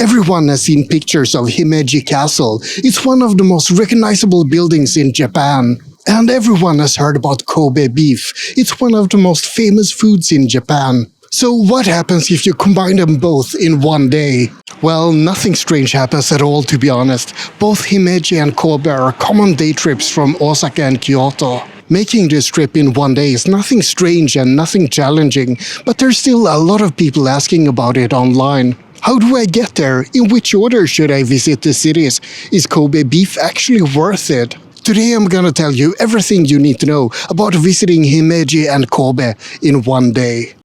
Everyone has seen pictures of Himeji Castle. It's one of the most recognizable buildings in Japan. And everyone has heard about Kobe beef. It's one of the most famous foods in Japan. So what happens if you combine them both in one day? Well, nothing strange happens at all, to be honest. Both Himeji and Kobe are common day trips from Osaka and Kyoto. Making this trip in one day is nothing strange and nothing challenging, but there's still a lot of people asking about it online. How do I get there? In which order should I visit the cities? Is Kobe beef actually worth it? Today I'm gonna tell you everything you need to know about visiting Himeji and Kobe in one day.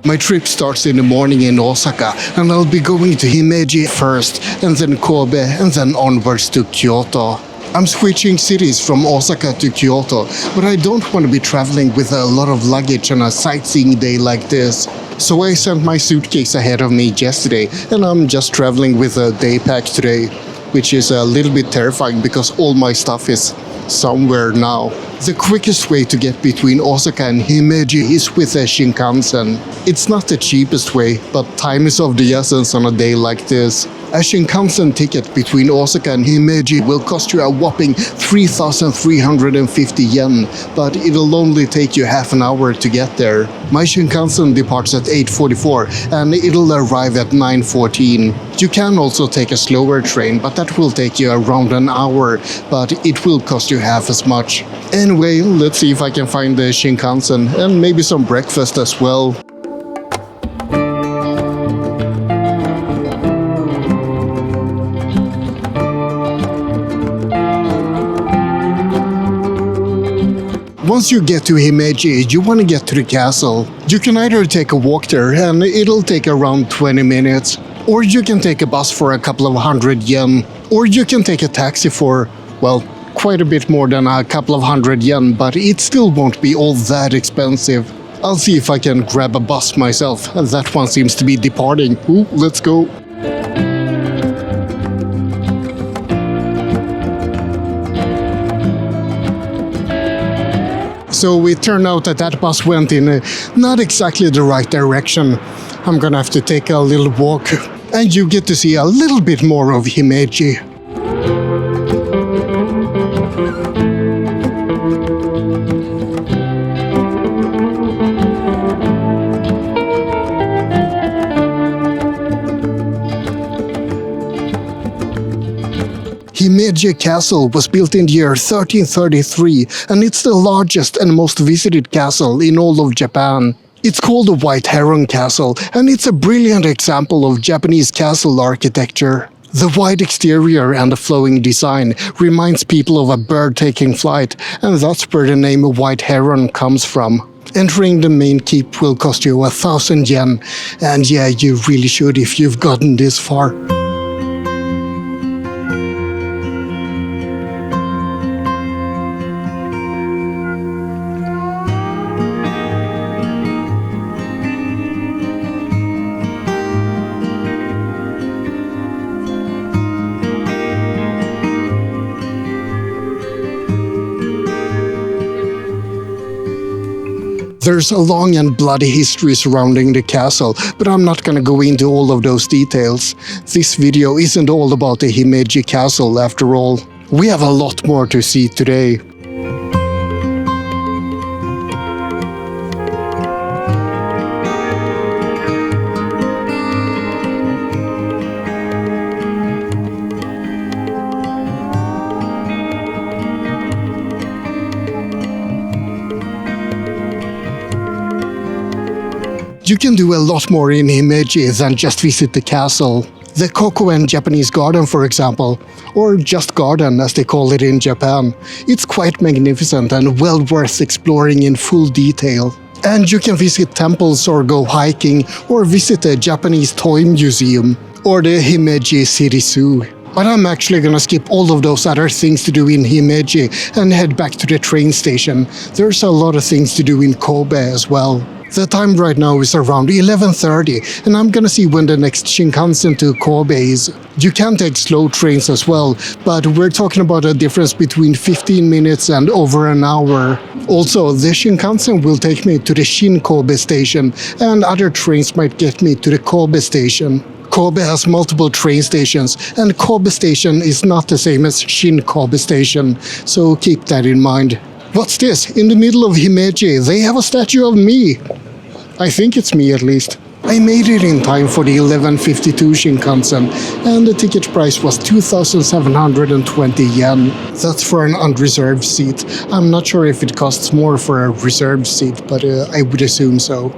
My trip starts in the morning in Osaka, and I'll be going to Himeji first, and then Kobe, and then onwards to Kyoto. I'm switching cities from Osaka to Kyoto, but I don't want to be traveling with a lot of luggage on a sightseeing day like this. So I sent my suitcase ahead of me yesterday, and I'm just traveling with a day pack today, which is a little bit terrifying because all my stuff is somewhere now. The quickest way to get between Osaka and Himeji is with a Shinkansen. It's not the cheapest way, but time is of the essence on a day like this. A Shinkansen ticket between Osaka and Himeji will cost you a whopping 3,350 yen, but it'll only take you half an hour to get there. My Shinkansen departs at 8:44 and it'll arrive at 9:14. You can also take a slower train, but that will take you around an hour, but it will cost you half as much. Anyway, let's see if I can find the Shinkansen and maybe some breakfast as well. Once you get to Himeji, you want to get to the castle. You can either take a walk there and it'll take around 20 minutes, or you can take a bus for a couple of hundred yen, or you can take a taxi for, well, quite a bit more than a couple of hundred yen, but it still won't be all that expensive. I'll see if I can grab a bus myself. That one seems to be departing. Ooh, let's go. So it turned out that bus went in not exactly the right direction. I'm gonna have to take a little walk, and you get to see a little bit more of Himeji. Himeji Castle was built in the year 1333, and it's the largest and most visited castle in all of Japan. It's called the White Heron Castle, and it's a brilliant example of Japanese castle architecture. The wide exterior and the flowing design reminds people of a bird taking flight, and that's where the name White Heron comes from. Entering the main keep will cost you 1,000 yen, and yeah, you really should if you've gotten this far. There's a long and bloody history surrounding the castle, but I'm not gonna go into all of those details. This video isn't all about the Himeji Castle after all. We have a lot more to see today. You can do a lot more in Himeji than just visit the castle. The Kokoen Japanese garden, for example, or just garden as they call it in Japan. It's quite magnificent and well worth exploring in full detail. And you can visit temples or go hiking or visit a Japanese toy museum or the Himeji City Zoo. But I'm actually gonna skip all of those other things to do in Himeji and head back to the train station. There's a lot of things to do in Kobe as well. The time right now is around 11:30, and I'm gonna see when the next Shinkansen to Kobe is. You can take slow trains as well, but we're talking about a difference between 15 minutes and over an hour. Also, the Shinkansen will take me to the Shin Kobe station, and other trains might get me to the Kobe station. Kobe has multiple train stations, and Kobe station is not the same as Shin Kobe station, so keep that in mind. What's this? In the middle of Himeji, they have a statue of me. I think it's me at least. I made it in time for the 11:52 Shinkansen, and the ticket price was 2,720 yen. That's for an unreserved seat. I'm not sure if it costs more for a reserved seat, but I would assume so.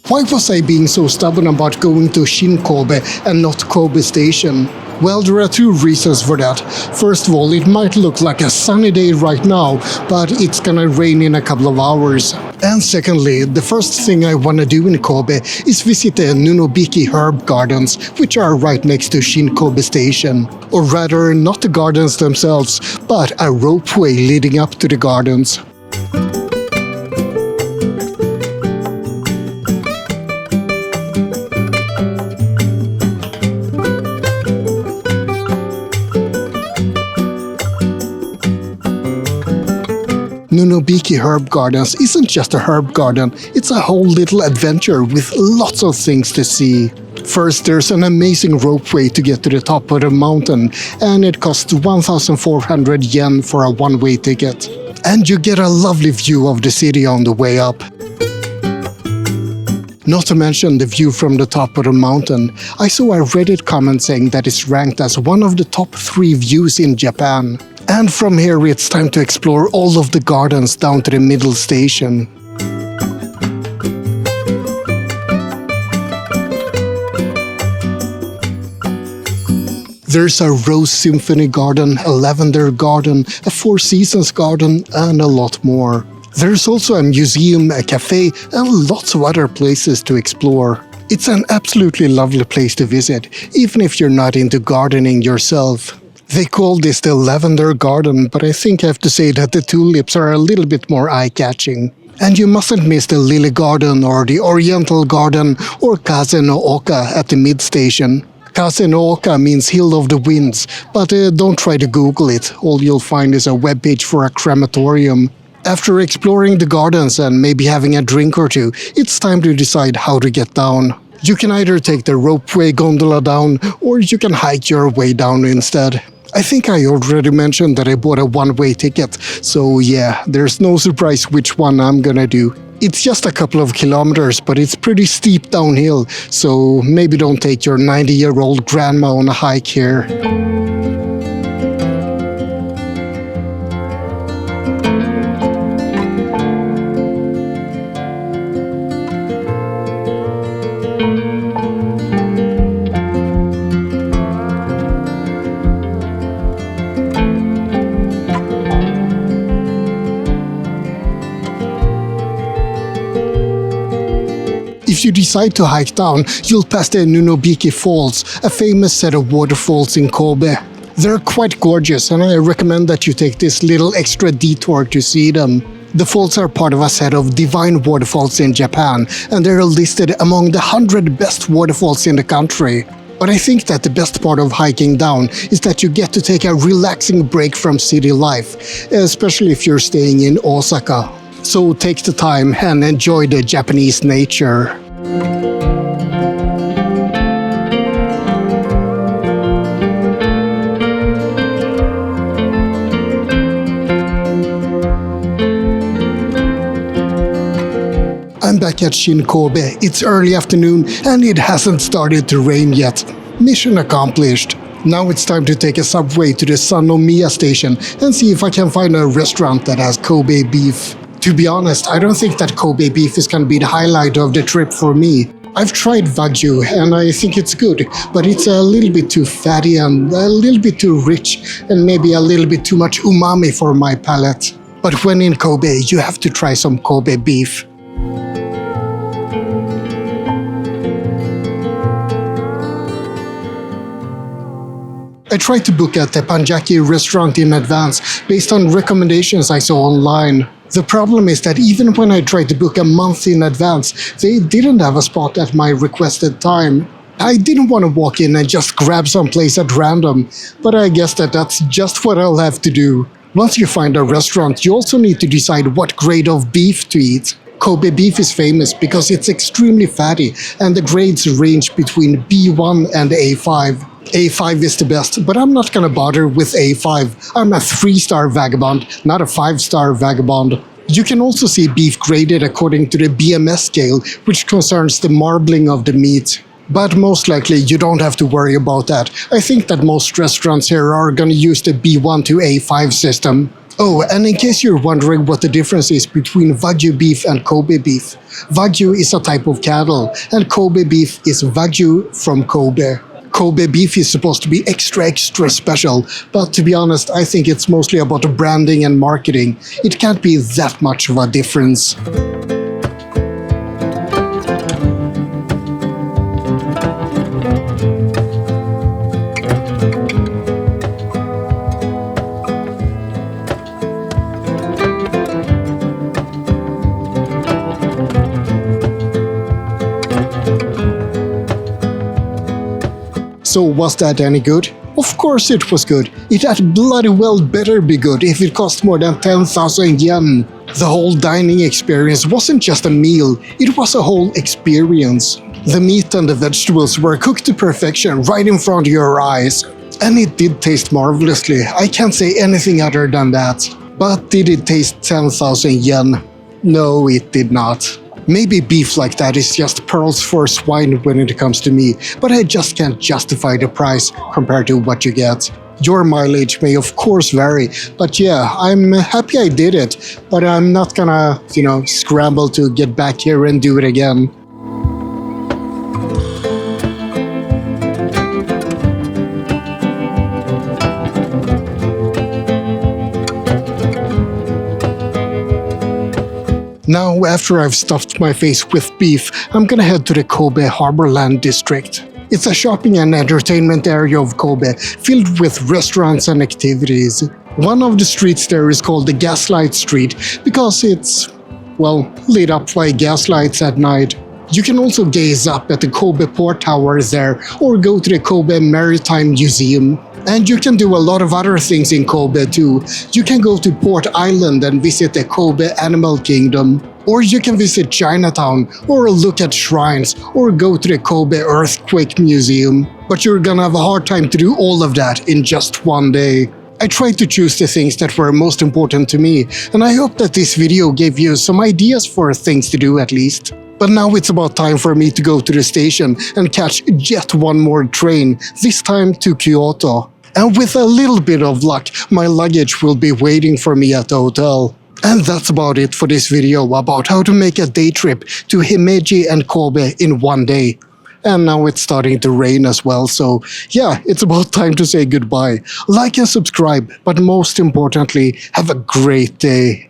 Why was I being so stubborn about going to Shin Kobe and not Kobe Station? Well, there are two reasons for that. First of all, it might look like a sunny day right now, but it's gonna rain in a couple of hours. And secondly, the first thing I wanna do in Kobe is visit the Nunobiki Herb Gardens, which are right next to Shin Kobe Station. Or rather, not the gardens themselves, but a ropeway leading up to the gardens. Nunobiki Herb Gardens isn't just a herb garden, it's a whole little adventure with lots of things to see. First, there's an amazing ropeway to get to the top of the mountain, and it costs 1,400 yen for a one-way ticket. And you get a lovely view of the city on the way up. Not to mention the view from the top of the mountain. I saw a Reddit comment saying that it's ranked as one of the top 3 views in Japan. And from here it's time to explore all of the gardens down to the middle station. There's a Rose Symphony Garden, a Lavender Garden, a Four Seasons Garden, and a lot more. There's also a museum, a cafe, and lots of other places to explore. It's an absolutely lovely place to visit, even if you're not into gardening yourself. They call this the Lavender Garden, but I think I have to say that the tulips are a little bit more eye-catching. And you mustn't miss the Lily Garden or the Oriental Garden or Kase no Oka at the mid-station. Kase no Oka means Hill of the Winds, but don't try to Google it. All you'll find is a webpage for a crematorium. After exploring the gardens and maybe having a drink or two, it's time to decide how to get down. You can either take the ropeway gondola down, or you can hike your way down instead. I think I already mentioned that I bought a one-way ticket, so yeah, there's no surprise which one I'm gonna do. It's just a couple of kilometers, but it's pretty steep downhill, so maybe don't take your 90-year-old grandma on a hike here. If you decide to hike down, you'll pass the Nunobiki Falls, a famous set of waterfalls in Kobe. They're quite gorgeous, and I recommend that you take this little extra detour to see them. The falls are part of a set of divine waterfalls in Japan, and they're listed among the 100 best waterfalls in the country. But I think that the best part of hiking down is that you get to take a relaxing break from city life, especially if you're staying in Osaka. So take the time and enjoy the Japanese nature. I'm back at Shin Kobe. It's early afternoon and it hasn't started to rain yet. Mission accomplished. Now it's time to take a subway to the Sannomiya station and see if I can find a restaurant that has Kobe beef. To be honest, I don't think that Kobe beef is gonna be the highlight of the trip for me. I've tried Wagyu and I think it's good, but it's a little bit too fatty and a little bit too rich and maybe a little bit too much umami for my palate. But when in Kobe, you have to try some Kobe beef. I tried to book a teppanyaki restaurant in advance based on recommendations I saw online. The problem is that even when I tried to book a month in advance, they didn't have a spot at my requested time. I didn't want to walk in and just grab some place at random, but I guess that's just what I'll have to do. Once you find a restaurant, you also need to decide what grade of beef to eat. Kobe beef is famous because it's extremely fatty, and the grades range between B1 and A5. A5 is the best, but I'm not gonna bother with A5. I'm a 3-star Vagabond, not a 5-star Vagabond. You can also see beef graded according to the BMS scale, which concerns the marbling of the meat. But most likely you don't have to worry about that. I think that most restaurants here are gonna use the B1 to A5 system. Oh, and in case you're wondering what the difference is between Wagyu beef and Kobe beef, Wagyu is a type of cattle, and Kobe beef is Wagyu from Kobe. Kobe beef is supposed to be extra special, but to be honest, I think it's mostly about the branding and marketing. It can't be that much of a difference. So was that any good? Of course it was good. It had bloody well better be good if it cost more than 10,000 yen. The whole dining experience wasn't just a meal, it was a whole experience. The meat and the vegetables were cooked to perfection right in front of your eyes. And it did taste marvelously, I can't say anything other than that. But did it taste 10,000 yen? No, it did not. Maybe beef like that is just pearls for swine when it comes to me, but I just can't justify the price compared to what you get. Your mileage may of course vary, but yeah, I'm happy I did it, but I'm not gonna, scramble to get back here and do it again. Now, after I've stuffed my face with beef, I'm gonna head to the Kobe Harborland district. It's a shopping and entertainment area of Kobe, filled with restaurants and activities. One of the streets there is called the Gaslight Street, because it's, lit up by gaslights at night. You can also gaze up at the Kobe Port Tower there, or go to the Kobe Maritime Museum. And you can do a lot of other things in Kobe too. You can go to Port Island and visit the Kobe Animal Kingdom. Or you can visit Chinatown, or look at shrines, or go to the Kobe Earthquake Museum. But you're gonna have a hard time to do all of that in just one day. I tried to choose the things that were most important to me, and I hope that this video gave you some ideas for things to do at least. But now it's about time for me to go to the station and catch yet one more train, this time to Kyoto. And with a little bit of luck, my luggage will be waiting for me at the hotel. And that's about it for this video about how to make a day trip to Himeji and Kobe in one day. And now it's starting to rain as well, so yeah, it's about time to say goodbye. Like and subscribe, but most importantly, have a great day.